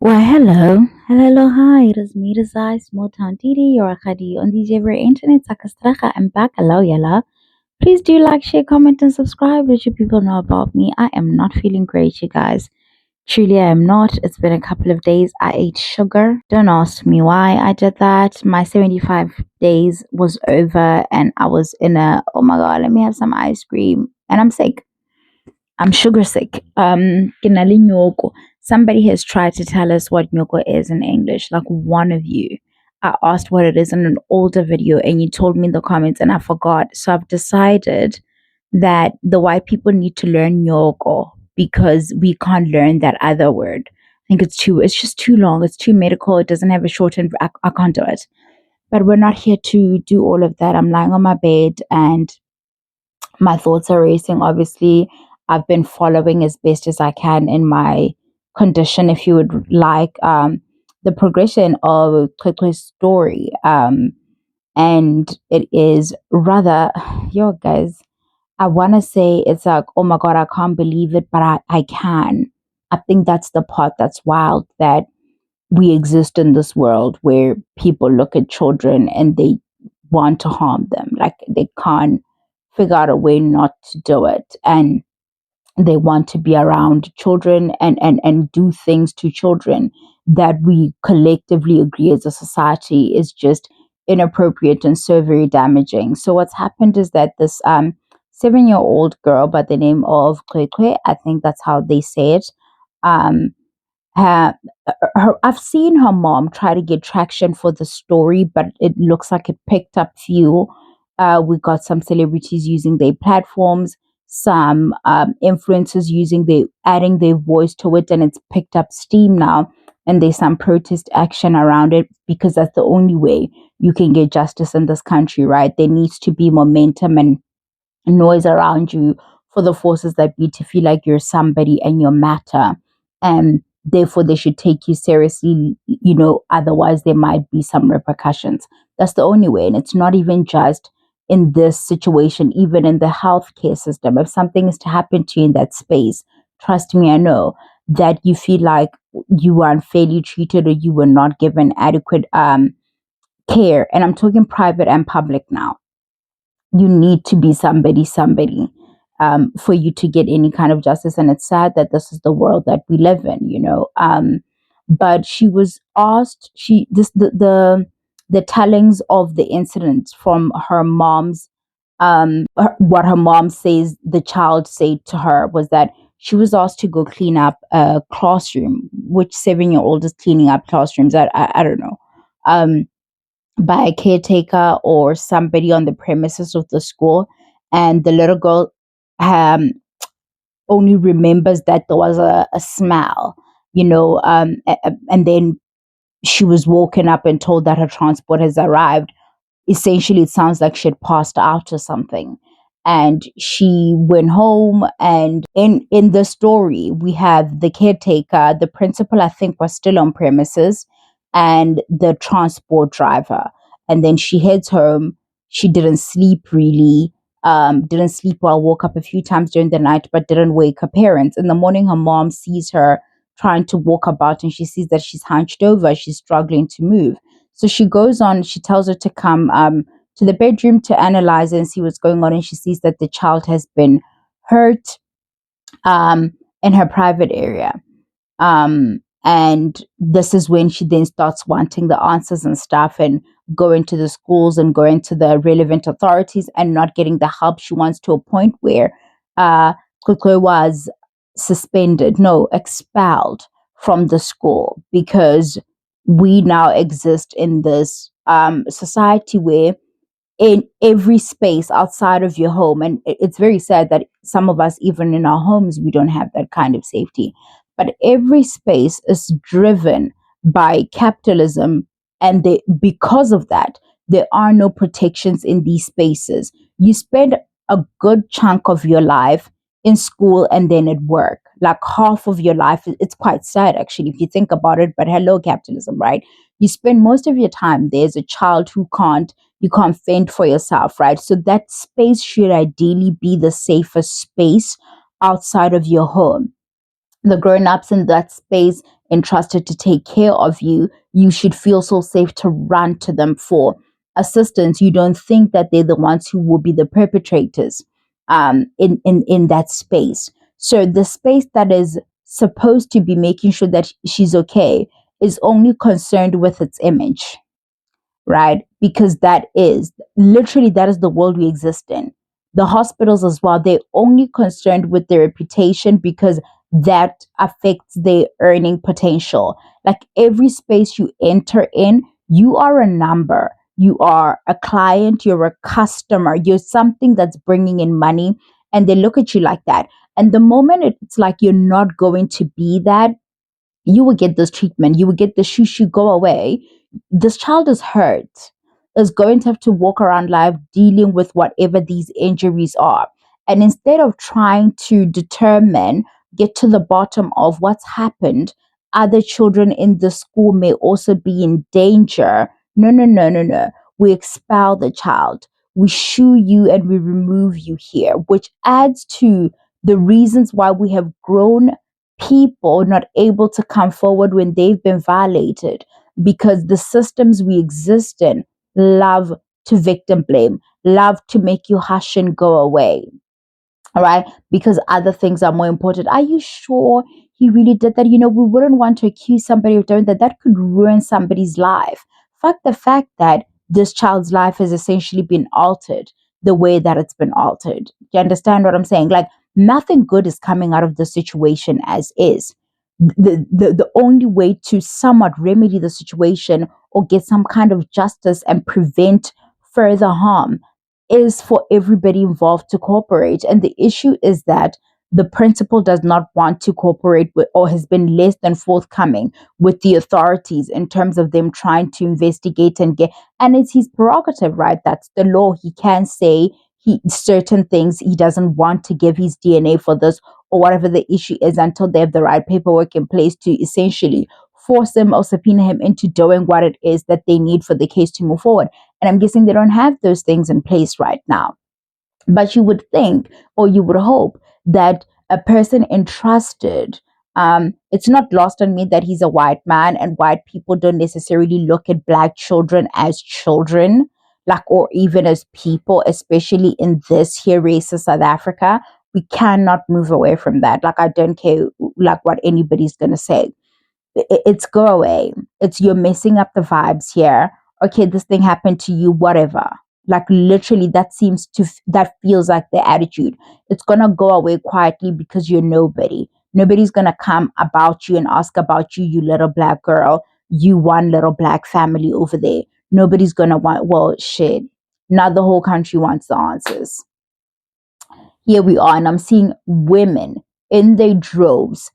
Why, hello, hi. It is me, Desai, Small Town Didi, your Akadi on DJ Ver Internet, Sakastraka, and back. Hello, yalla. Please do like, share, comment, and subscribe. Let you people know about me. I am not feeling great, you guys. Truly, I am not. It's been a couple of days. I ate sugar. Don't ask me why I did that. My 75 days was over, and I was in oh my god, let me have some ice cream. And I'm sick. I'm sugar sick. Kinali nyoko. Somebody has tried to tell us what nyoko is in English. Like one of you. I asked what it is in an older video and you told me in the comments and I forgot. So I've decided that the white people need to learn nyoko because we can't learn that other word. I think it's just too long. It's too medical. It doesn't have a shortened, I can't do it. But we're not here to do all of that. I'm lying on my bed and my thoughts are racing. Obviously, I've been following as best as I can in my condition, if you would like, the progression of Cwecwe's story. And it is rather, yo, guys, I want to say it's like, oh my God, I can't believe it, but I can. I think that's the part that's wild, that we exist in this world where people look at children and they want to harm them. Like they can't figure out a way not to do it. And they want to be around children and do things to children that we collectively agree as a society is just inappropriate and so very damaging. So what's happened is that this 7-year-old girl by the name of Cwecwe, I think that's how they say it, um, I've seen her mom try to get traction for the story, but it looks like it picked up fuel. We got some celebrities using their platforms, some influencers adding their voice to it, and it's picked up steam now. And there's some protest action around it because that's the only way you can get justice in this country, right? There needs to be momentum and noise around you for the forces that be to feel like you're somebody and you matter. And therefore, they should take you seriously, otherwise, there might be some repercussions. That's the only way. And it's not even just in this situation, even in the healthcare system. If something is to happen to you in that space, trust me, I know that you feel like you were unfairly treated or you were not given adequate care. And I'm talking private and public now. You need to be somebody for you to get any kind of justice. And it's sad that this is the world that we live in. But she was asked, the tellings of the incident from her mom's, what her mom says the child said to her was that she was asked to go clean up a classroom. Which 7-year-old is cleaning up classrooms? I don't know. By a caretaker or somebody on the premises of the school, and the little girl only remembers that there was a smell, and then she was woken up and told that her transport has arrived. Essentially, it sounds like she had passed out or something. And she went home, and in the story, we have the caretaker, the principal, I think, was still on premises, and the transport driver. And then she heads home. She didn't sleep really, didn't sleep well, woke up a few times during the night, but didn't wake her parents. In the morning, her mom sees her trying to walk about, and she sees that she's hunched over, she's struggling to move. So she goes on, she tells her to come to the bedroom to analyze and see what's going on. And she sees that the child has been hurt in her private area. And this is when she then starts wanting the answers and stuff, and going to the schools and going to the relevant authorities and not getting the help she wants, to a point where Cwecwe was expelled from the school, because we now exist in this society where in every space outside of your home, and it's very sad that some of us, even in our homes, we don't have that kind of safety, but every space is driven by capitalism, and because of that, there are no protections in these spaces. You spend a good chunk of your life in school and then at work, like half of your life. It's quite sad, actually, if you think about it, but hello, capitalism, right? You spend most of your time there as a child who you can't fend for yourself, right? So that space should ideally be the safest space outside of your home. The grown-ups in that space entrusted to take care of you, you should feel so safe to run to them for assistance. You don't think that they're the ones who will be the perpetrators in that space. So the space that is supposed to be making sure that she's okay is only concerned with its image, right? Because that is literally that is the world we exist in. The hospitals as well, they're only concerned with their reputation because that affects their earning potential. Like every space you enter in, you are a number. You are a client, you're a customer, you're something that's bringing in money, and they look at you like that. And the moment it's like you're not going to be that, you will get this treatment, you will get the shoo, go away. This child is hurt, is going to have to walk around life dealing with whatever these injuries are. And instead of trying to determine, get to the bottom of what's happened, other children in the school may also be in danger. No, no, no, no, no. We expel the child. We shoo you and we remove you here, which adds to the reasons why we have grown people not able to come forward when they've been violated, because the systems we exist in love to victim blame, love to make you hush and go away. All right, because other things are more important. Are you sure he really did that? We wouldn't want to accuse somebody of doing that. That could ruin somebody's life. Fuck the fact that this child's life has essentially been altered the way that it's been altered. Do you understand what I'm saying? Like, nothing good is coming out of the situation as is. The only way to somewhat remedy the situation or get some kind of justice and prevent further harm is for everybody involved to cooperate. And the issue is that the principal does not want to cooperate with, or has been less than forthcoming with the authorities in terms of them trying to investigate and get, and it's his prerogative, right? That's the law. He can say certain things he doesn't want to give his DNA for this or whatever the issue is until they have the right paperwork in place to essentially force him or subpoena him into doing what it is that they need for the case to move forward. And I'm guessing they don't have those things in place right now. But you would think, or you would hope, that a person entrusted, it's not lost on me that he's a white man, and white people don't necessarily look at black children as children, like, or even as people, especially in this here race of South Africa. We cannot move away from that. Like, I don't care like what anybody's gonna say. It's go away. It's you're messing up the vibes here. Okay, this thing happened to you, whatever. Like, literally, that feels like the attitude. It's gonna go away quietly because you're nobody. Nobody's gonna come about you and ask about you, you little black girl, you one little black family over there. Nobody's gonna want, well, shit. Now the whole country wants the answers. Here we are, and I'm seeing women in their droves.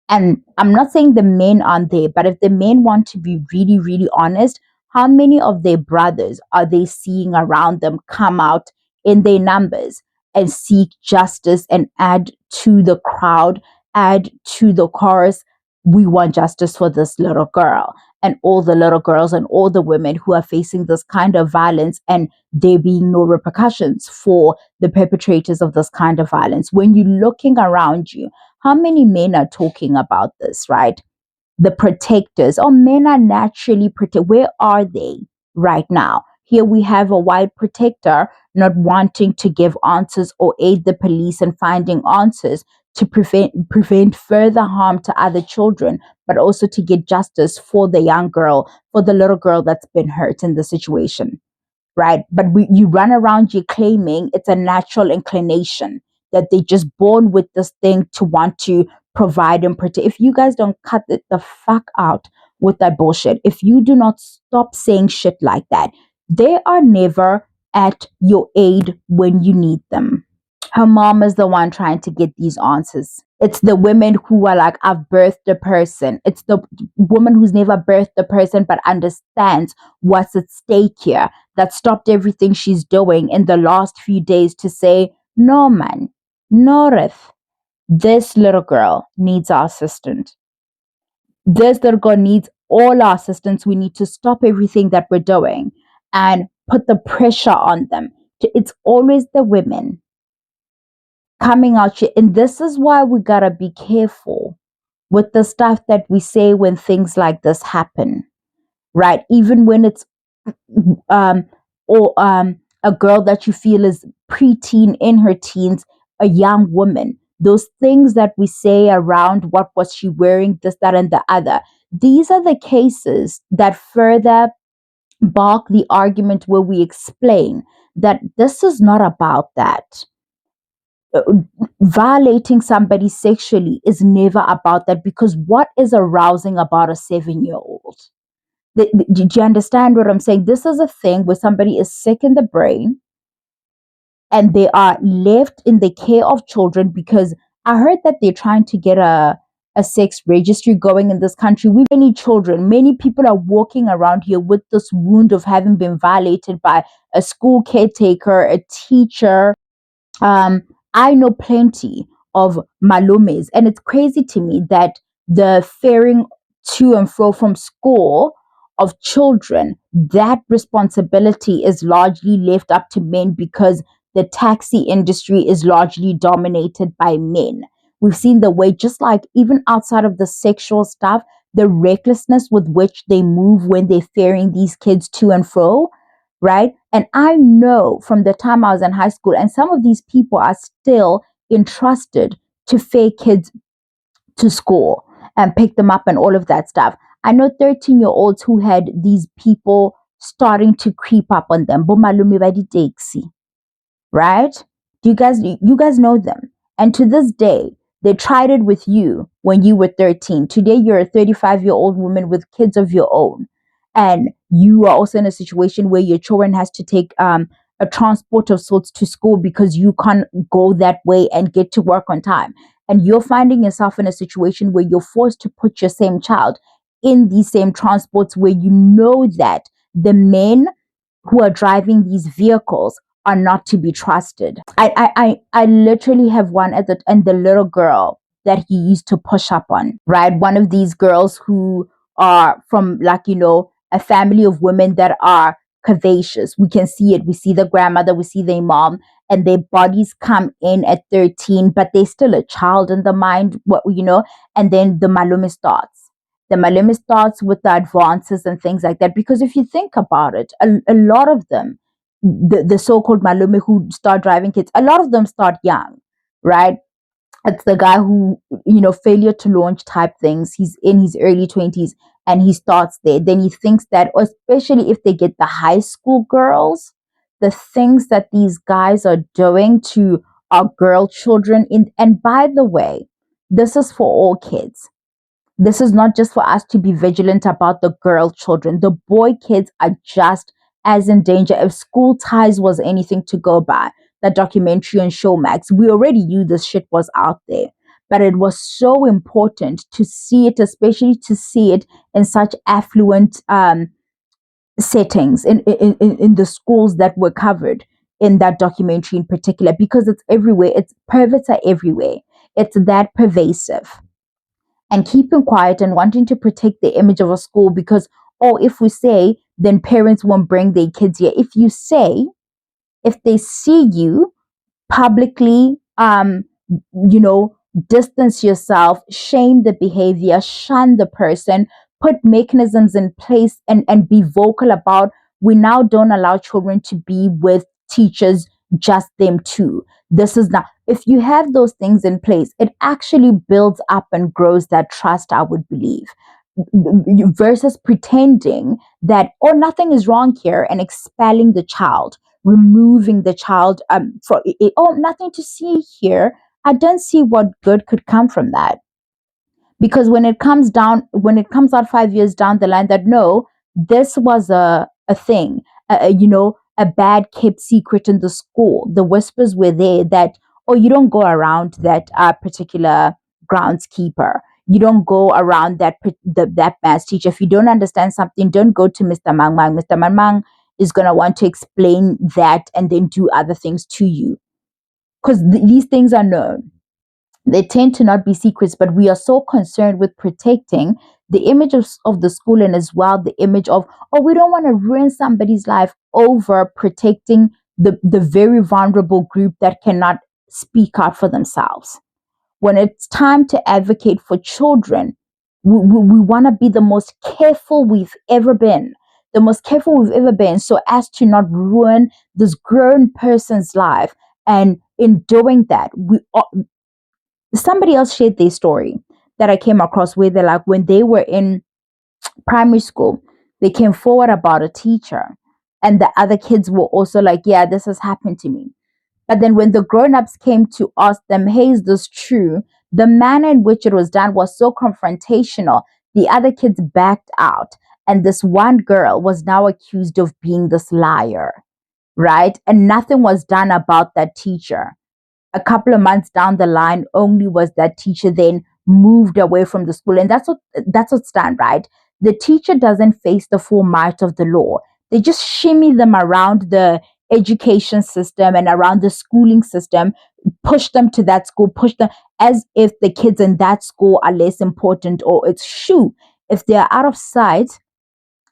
And I'm not saying the men aren't there, but if the men want to be really, really honest, how many of their brothers are they seeing around them come out in their numbers and seek justice and add to the crowd, add to the chorus? We want justice for this little girl, and all the little girls and all the women who are facing this kind of violence, and there being no repercussions for the perpetrators of this kind of violence. When you're looking around you, how many men are talking about this, right? The protectors, or men are naturally protect. Where are they right now? Here we have a white protector not wanting to give answers or aid the police in finding answers to prevent further harm to other children, but also to get justice for the young girl, for the little girl that's been hurt in the situation, right? But you run around you claiming it's a natural inclination, that they just born with this thing to want to provide and protect. If you guys don't cut it the fuck out with that bullshit, if you do not stop saying shit like that, they are never at your aid when you need them. Her mom is the one trying to get these answers. It's the women who are like, I've birthed a person. It's the woman who's never birthed a person but understands what's at stake here, that stopped everything she's doing in the last few days to say, no, man, no, Rith, this little girl needs our assistance. This little girl needs all our assistance. We need to stop everything that we're doing and put the pressure on them. It's always the women coming out here. And this is why we gotta be careful with the stuff that we say when things like this happen, right? Even when it's um, or a girl that you feel is preteen, in her teens, a young woman. Those things that we say around what was she wearing, this, that, and the other. These are the cases that further bark the argument where we explain that this is not about that. Violating somebody sexually is never about that, because what is arousing about a 7-year-old? Do you understand what I'm saying? This is a thing where somebody is sick in the brain and they are left in the care of children, because I heard that they're trying to get a sex registry going in this country. We have many children. Many people are walking around here with this wound of having been violated by a school caretaker, a teacher. um, I know plenty of malumes, and it's crazy to me that the faring to and fro from school of children, that responsibility is largely left up to men, because the taxi industry is largely dominated by men. We've seen the way, just like even outside of the sexual stuff, the recklessness with which they move when they're ferrying these kids to and fro, right? And I know from the time I was in high school, and some of these people are still entrusted to fake kids to school and pick them up and all of that stuff. I know 13-year-olds who had these people starting to creep up on them. Bomalume ba di-taxi, right? You guys know them. And to this day, they tried it with you when you were 13. Today you're a 35-year-old woman with kids of your own. And you are also in a situation where your children has to take a transport of sorts to school, because you can't go that way and get to work on time. And you're finding yourself in a situation where you're forced to put your same child in these same transports, where you know that the men who are driving these vehicles are not to be trusted. I literally have one at the little girl that he used to push up on, right? One of these girls who are from, like, a family of women that are curvaceous. We can see it. We see the grandmother, we see their mom, and their bodies come in at 13, but they're still a child in the mind, and then the malume starts. The malume starts with the advances and things like that. Because if you think about it, a lot of them, the so-called malume who start driving kids, a lot of them start young, right? It's the guy who, failure to launch type things. He's in his early 20s and he starts there. Then he thinks that, especially if they get the high school girls, the things that these guys are doing to our girl children. And by the way, this is for all kids. This is not just for us to be vigilant about the girl children. The boy kids are just as in danger. If School Ties was anything to go by, that documentary on Showmax, we already knew this shit was out there. But it was so important to see it, especially to see it in such affluent settings, in the schools that were covered in that documentary in particular, because it's everywhere. It's perverts are everywhere. It's that pervasive. And keeping quiet and wanting to protect the image of a school, because, if we say, then parents won't bring their kids here. If you say, if they see you publicly, distance yourself, shame the behavior, shun the person, put mechanisms in place, and be vocal about, we now don't allow children to be with teachers, just them two. This is not, if you have those things in place, it actually builds up and grows that trust, I would believe, versus pretending that, nothing is wrong here, and expelling the child, removing the child for it. Nothing to see here. I don't see what good could come from that. Because when it comes out 5 years down the line, that no, this was a thing, a bad kept secret in the school. The whispers were there that, you don't go around that particular groundskeeper. You don't go around that maths teacher. If you don't understand something, don't go to Mr. Mang Mang. Mr. Mang Mang is going to want to explain that and then do other things to you. Because these things are known. They tend to not be secrets, but we are so concerned with protecting the image of the school, and as well the image of, we don't want to ruin somebody's life, over protecting the very vulnerable group that cannot speak out for themselves. when it's time to advocate for children, we want to be the most careful we've ever been, so as to not ruin this grown person's life. And in doing that, somebody else shared their story that I came across, where they're like, when they were in primary school, they came forward about a teacher, and the other kids were also like, yeah, this has happened to me. But then when the grown-ups came to ask them, hey, is this true? The manner in which it was done was so confrontational. The other kids backed out. And this one girl was now accused of being this liar, right? And nothing was done about that teacher. A couple of months down the line, only was that teacher then moved away from the school. And that's what's done, right? The teacher doesn't face the full might of the law. They just shimmy them around the education system and around the schooling system, push them to that school, push them as if the kids in that school are less important, or it's shoo. If they're out of sight,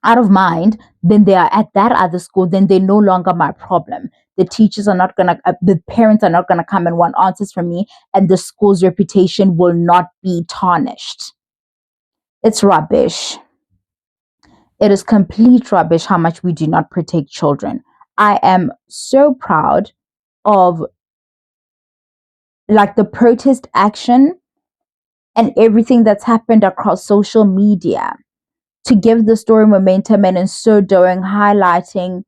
out of mind, then they are at that other school, then they're no longer my problem. The teachers are not going to, the parents are not going to come and want answers from me, and the school's reputation will not be tarnished. It's rubbish. It is complete rubbish how much we do not protect children. I am so proud of like the protest action and everything that's happened across social media to give the story momentum, and in so doing highlighting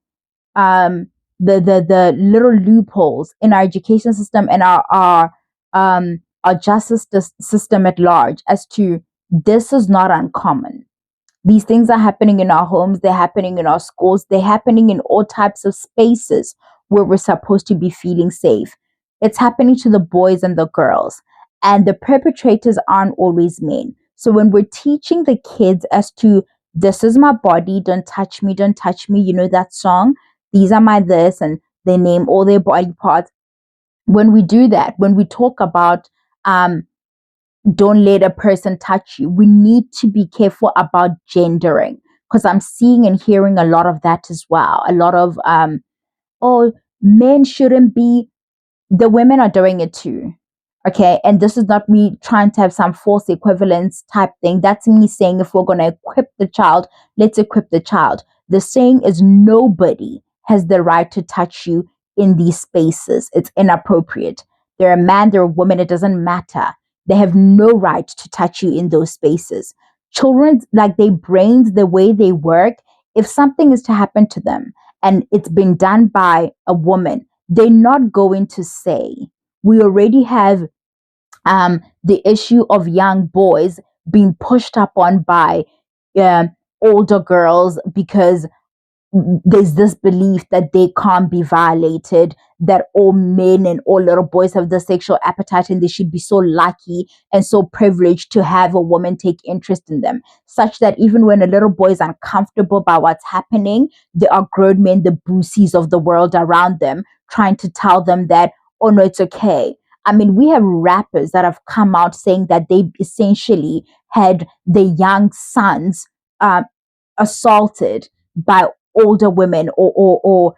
the little loopholes in our education system and our justice system at large, as to this is not uncommon. These things are happening in our homes, they're happening in our schools, they're happening in all types of spaces where we're supposed to be feeling safe. It's happening to the boys and the girls, and the perpetrators aren't always men. So when we're teaching the kids as to this is my body, don't touch me, don't touch me, you know that song, these are my this, and they name all their body parts. When we do that, when we talk about don't let a person touch you, we need to be careful about gendering, because I'm seeing and hearing a lot of that as well. A lot of oh, men shouldn't be, the women are doing it too. Okay, and this is not me trying to have some false equivalence type thing. That's me saying if we're going to equip the child, let's equip the child. The saying is nobody has the right to touch you in these spaces. It's inappropriate. They're a man, they're a woman, it doesn't matter. They have no right to touch you in those spaces. Children, like their brains, the way they work, if something is to happen to them and it's been done by a woman, they're not going to say. We already have the issue of young boys being pushed up on by older girls, because there's this belief that they can't be violated, that all men and all little boys have the sexual appetite and they should be so lucky and so privileged to have a woman take interest in them, such that even when a little boy is uncomfortable by what's happening, there are grown men, the boosies of the world around them, trying to tell them that, oh no, it's okay. I mean, we have rappers that have come out saying that they essentially had their young sons assaulted by older women, or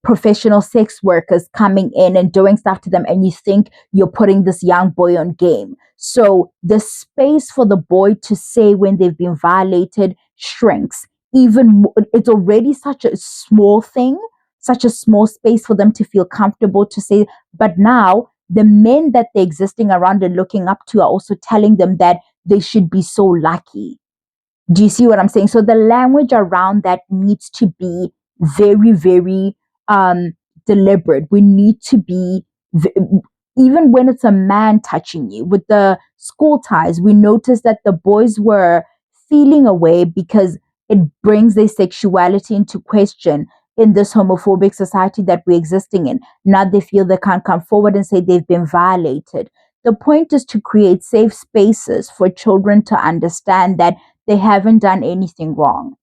professional sex workers coming in and doing stuff to them, and you think you're putting this young boy on game. So the space for the boy to say when they've been violated shrinks even more. It's already such a small thing, such a small space for them to feel comfortable to say, but now the men that they're existing around and looking up to are also telling them that they should be so lucky. Do you see what I'm saying? So the language around that needs to be very, very deliberate. We need to be, even when it's a man touching you. With the school ties, we noticed that the boys were feeling away because it brings their sexuality into question in this homophobic society that we're existing in. Now they feel they can't come forward and say they've been violated. The point is to create safe spaces for children to understand that they haven't done anything wrong.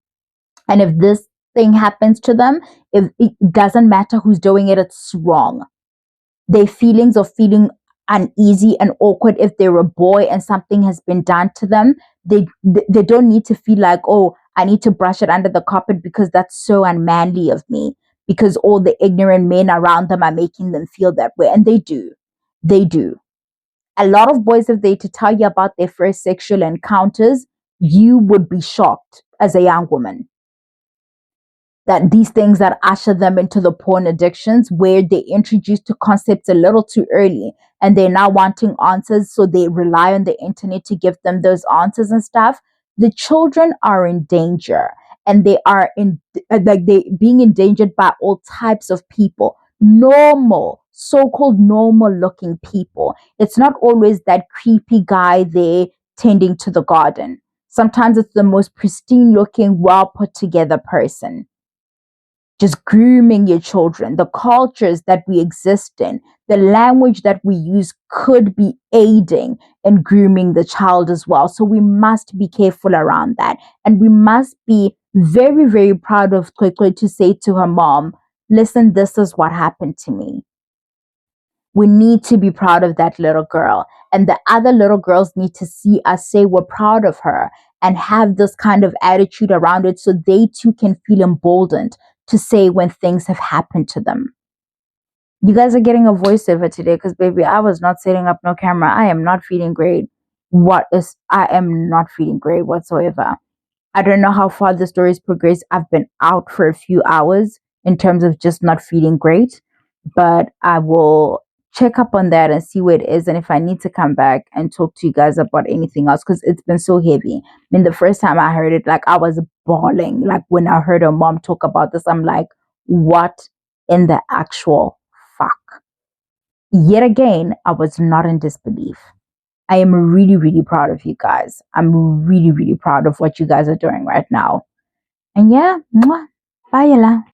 And if this thing happens to them, if it doesn't matter who's doing it, it's wrong. Their feelings of feeling uneasy and awkward, if they're a boy and something has been done to them, they don't need to feel like, oh, I need to brush it under the carpet because that's so unmanly of me, because all the ignorant men around them are making them feel that way. And they do. A lot of boys, if they to tell you about their first sexual encounters, you would be shocked as a young woman that these things that usher them into the porn addictions where they introduced to concepts a little too early and they're now wanting answers, so they rely on the internet to give them those answers and stuff. The children are in danger, and they are in like they being endangered by all types of people, normal, so-called normal looking people. It's not always that creepy guy there tending to the garden. Sometimes it's the most pristine looking, well put together person, just grooming your children. The cultures that we exist in, the language that we use could be aiding in grooming the child as well. So we must be careful around that. And we must be very, very proud of Cwecwe to say to her mom, listen, this is what happened to me. We need to be proud of that little girl. And the other little girls need to see us say we're proud of her and have this kind of attitude around it so they too can feel emboldened to say when things have happened to them. You guys are getting a voiceover today because, baby, I was not setting up no camera. I am not feeling great. I am not feeling great whatsoever. I don't know how far the story's progressed. I've been out for a few hours in terms of just not feeling great, but I will check up on that and see where it is. And if I need to come back and talk to you guys about anything else, because it's been so heavy. I mean, the first time I heard it, like I was bawling. Like when I heard her mom talk about this, I'm like, what in the actual fuck? Yet again, I was not in disbelief. I am really, really proud of you guys. I'm really, really proud of what you guys are doing right now. And yeah, mwah, bye, Yala.